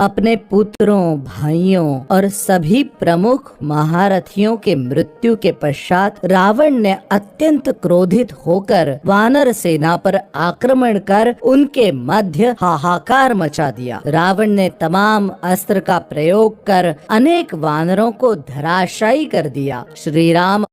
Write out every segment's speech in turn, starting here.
अपने पुत्रों, भाइयों और सभी प्रमुख महारथियों के मृत्यु के पश्चात रावण ने अत्यंत क्रोधित होकर वानर सेना पर आक्रमण कर उनके मध्य हाहाकार मचा दिया। रावण ने तमाम अस्त्र का प्रयोग कर अनेक वानरों को धराशायी कर दिया। श्री राम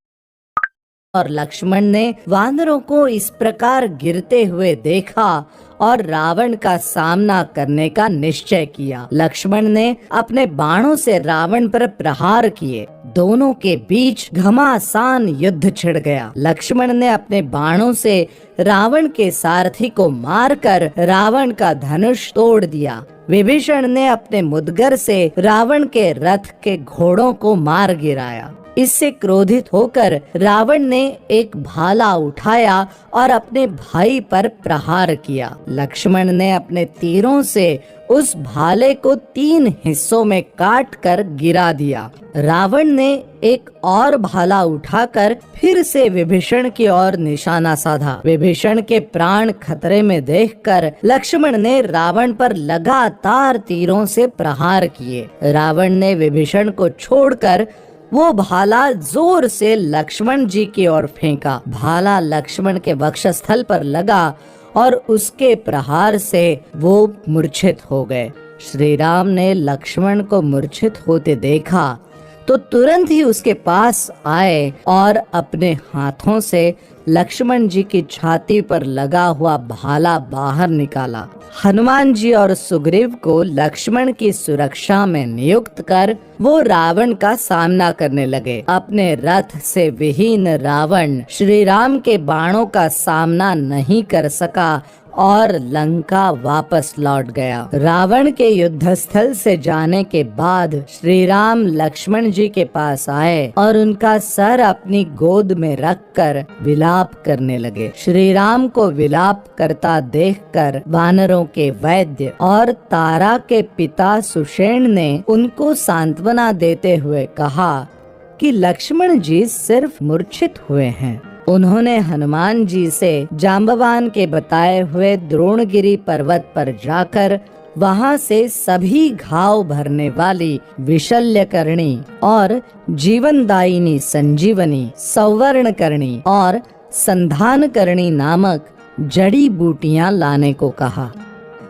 और लक्ष्मण ने वानरों को इस प्रकार गिरते हुए देखा और रावण का सामना करने का निश्चय किया। लक्ष्मण ने अपने बाणों से रावण पर प्रहार किए। दोनों के बीच घमासान युद्ध छिड़ गया। लक्ष्मण ने अपने बाणों से रावण के सारथी को मारकर रावण का धनुष तोड़ दिया। विभीषण ने अपने मुदगर से रावण के रथ के घोड़ों को मार गिराया। इससे क्रोधित होकर रावण ने एक भाला उठाया और अपने भाई पर प्रहार किया। लक्ष्मण ने अपने तीरों से उस भाले को 3 हिस्सों में काट कर गिरा दिया। रावण ने एक और भाला उठाकर फिर से विभीषण की ओर निशाना साधा। विभीषण के प्राण खतरे में देखकर लक्ष्मण ने रावण पर लगातार तीरों से प्रहार किए। रावण ने विभीषण को छोड़कर वो भाला जोर से लक्ष्मण जी की ओर फेंका। भाला लक्ष्मण के वक्षस्थल पर लगा और उसके प्रहार से वो मूर्छित हो गए। श्री राम ने लक्ष्मण को मूर्छित होते देखा तो तुरंत ही उसके पास आए और अपने हाथों से लक्ष्मण जी की छाती पर लगा हुआ भाला बाहर निकाला। हनुमान जी और सुग्रीव को लक्ष्मण की सुरक्षा में नियुक्त कर वो रावण का सामना करने लगे। अपने रथ से विहीन रावण श्री राम के बाणों का सामना नहीं कर सका और लंका वापस लौट गया। रावण के युद्ध स्थल से जाने के बाद श्री राम लक्ष्मण जी के पास आए और उनका सर अपनी गोद में रखकर विलाप करने लगे। श्री राम को विलाप करता देखकर वानरों के वैद्य और तारा के पिता सुषेण ने उनको सांत्वना देते हुए कहा कि लक्ष्मण जी सिर्फ मूर्छित हुए हैं। उन्होंने हनुमान जी से जाम्बवान के बताए हुए द्रोणगिरी पर्वत पर जाकर वहां से सभी घाव भरने वाली विशल्यकर्णी और जीवनदायिनी संजीवनी, सौवर्णकर्णी और संधानकर्णी नामक जड़ी बूटियां लाने को कहा।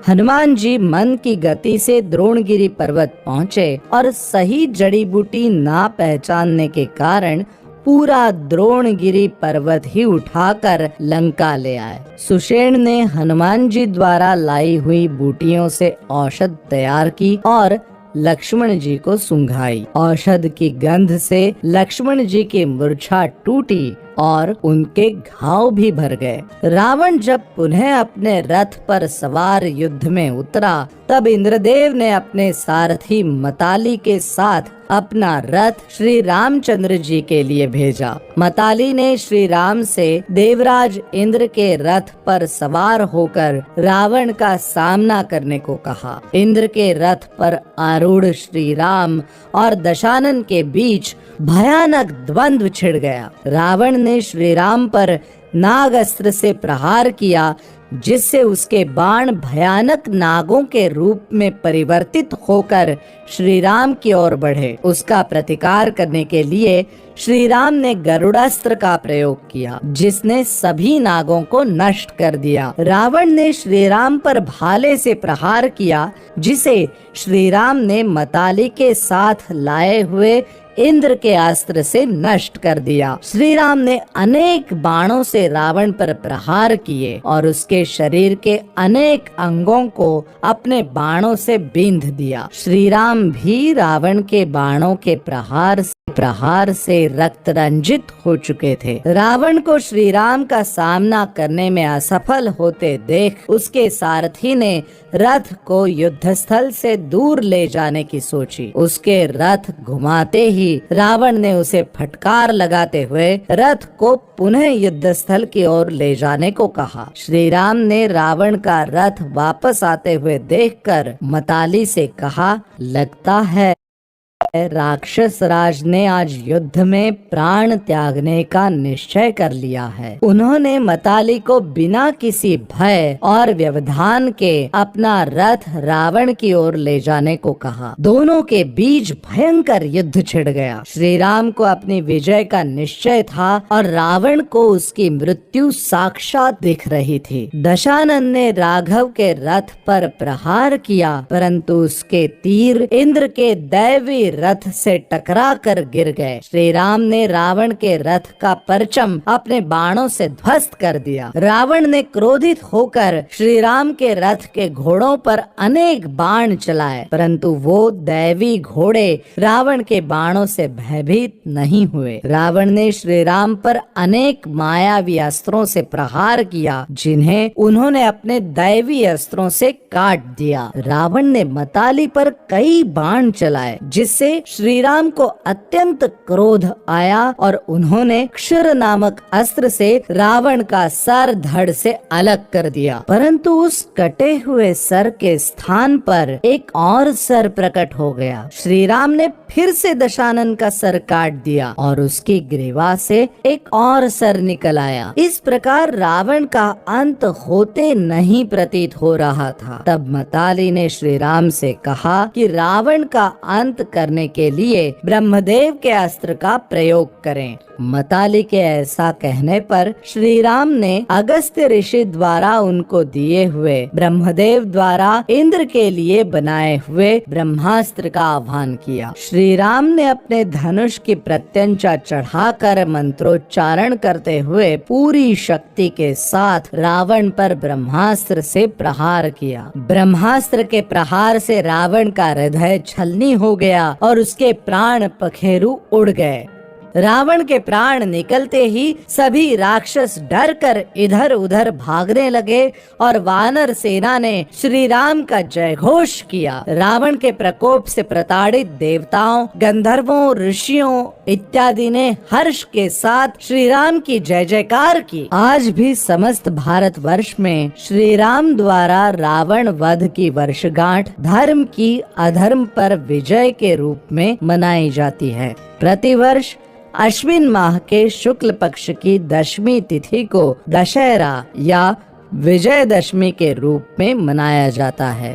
हनुमान जी मन की गति से द्रोणगिरी पर्वत पहुँचे और सही जड़ी बूटी ना पहचानने के कारण पूरा द्रोणगिरी पर्वत ही उठाकर लंका ले आए। सुषेण ने हनुमान जी द्वारा लाई हुई बूटियों से औषध तैयार की और लक्ष्मण जी को सुंघाई। औषध की गंध से लक्ष्मण जी की मूर्छा टूटी और उनके घाव भी भर गए। रावण जब पुनः अपने रथ पर सवार युद्ध में उतरा तब इंद्रदेव ने अपने सारथी मताली के साथ अपना रथ श्री रामचंद्र जी के लिए भेजा। मताली ने श्री राम से देवराज इंद्र के रथ पर सवार होकर रावण का सामना करने को कहा। इंद्र के रथ पर आरूढ़ श्री राम और दशानन के बीच भयानक द्वंद्व छिड़ गया। रावण ने श्री राम पर नाग अस्त्र से प्रहार किया जिससे उसके बाण भयानक नागों के रूप में परिवर्तित होकर श्री राम की ओर बढ़े। उसका प्रतिकार करने के लिए श्री राम ने गरुड़ास्त्र का प्रयोग किया जिसने सभी नागों को नष्ट कर दिया। रावण ने श्री राम पर भाले से प्रहार किया जिसे श्री राम ने मताली के साथ लाए हुए इंद्र के अस्त्र से नष्ट कर दिया। श्री राम ने अनेक बाणों से रावण पर प्रहार किए और उसके शरीर के अनेक अंगों को अपने बाणों से बींध दिया। श्री राम भी रावण के बाणों के प्रहार से रक्त रंजित हो चुके थे। रावण को श्री राम का सामना करने में असफल होते देख उसके सारथी ने रथ को युद्धस्थल से दूर ले जाने की सोची। उसके रथ घुमाते ही रावण ने उसे फटकार लगाते हुए रथ को पुनः युद्धस्थल की ओर ले जाने को कहा। श्री राम ने रावण का रथ वापस आते हुए देखकर मताली से कहा, लगता है राक्षस राज ने आज युद्ध में प्राण त्यागने का निश्चय कर लिया है। उन्होंने मताली को बिना किसी भय और व्यवधान के अपना रथ रावण की ओर ले जाने को कहा। दोनों के बीच भयंकर युद्ध छिड़ गया। श्री राम को अपनी विजय का निश्चय था और रावण को उसकी मृत्यु साक्षात दिख रही थी। दशानन ने राघव के रथ पर प्रहार किया, परंतु उसके तीर इंद्र के दैवी रथ से टकरा कर गिर गए। श्री राम ने रावण के रथ का परचम अपने बाणों से ध्वस्त कर दिया। रावण ने क्रोधित होकर श्री राम के रथ के घोड़ों पर अनेक बाण चलाए, परंतु वो दैवी घोड़े रावण के बाणों से भयभीत नहीं हुए। रावण ने श्री राम पर अनेक मायावी अस्त्रों से प्रहार किया, जिन्हें उन्होंने अपने दैवी अस्त्रों से काट दिया। रावण ने मताली पर कई बाण चलाए, जिससे श्री राम को अत्यंत क्रोध आया और उन्होंने क्षुर नामक अस्त्र से रावण का सर धड़ से अलग कर दिया। परंतु उस कटे हुए सर के स्थान पर एक और सर प्रकट हो गया। श्री राम ने फिर से दशानन का सर काट दिया और उसकी ग्रीवा से एक और सर निकल आया। इस प्रकार रावण का अंत होते नहीं प्रतीत हो रहा था। तब मताली ने श्री राम से कहा कि रावण का अंत करने के लिए ब्रह्मदेव के अस्त्र का प्रयोग करें। मताली के ऐसा कहने पर श्री राम ने अगस्त्य ऋषि द्वारा उनको दिए हुए ब्रह्मदेव द्वारा इंद्र के लिए बनाए हुए ब्रह्मास्त्र का आह्वान किया। श्री राम ने अपने धनुष की प्रत्यंचा चढ़ाकर मंत्रोच्चारण करते हुए पूरी शक्ति के साथ रावण पर ब्रह्मास्त्र से प्रहार किया। ब्रह्मास्त्र के प्रहार से रावण का हृदय छलनी हो गया और उसके प्राण पखेरु उड़ गए। रावण के प्राण निकलते ही सभी राक्षस डर कर इधर उधर भागने लगे और वानर सेना ने श्री राम का जय घोष किया। रावण के प्रकोप से प्रताड़ित देवताओं, गंधर्वों, ऋषियों इत्यादि ने हर्ष के साथ श्री राम की जय जयकार की। आज भी समस्त भारतवर्ष में श्री राम द्वारा रावण वध की वर्षगांठ धर्म की अधर्म पर विजय के रूप में मनाई जाती है। प्रतिवर्ष अश्विन माह के शुक्ल पक्ष की दशमी तिथि को दशहरा या विजयदशमी के रूप में मनाया जाता है।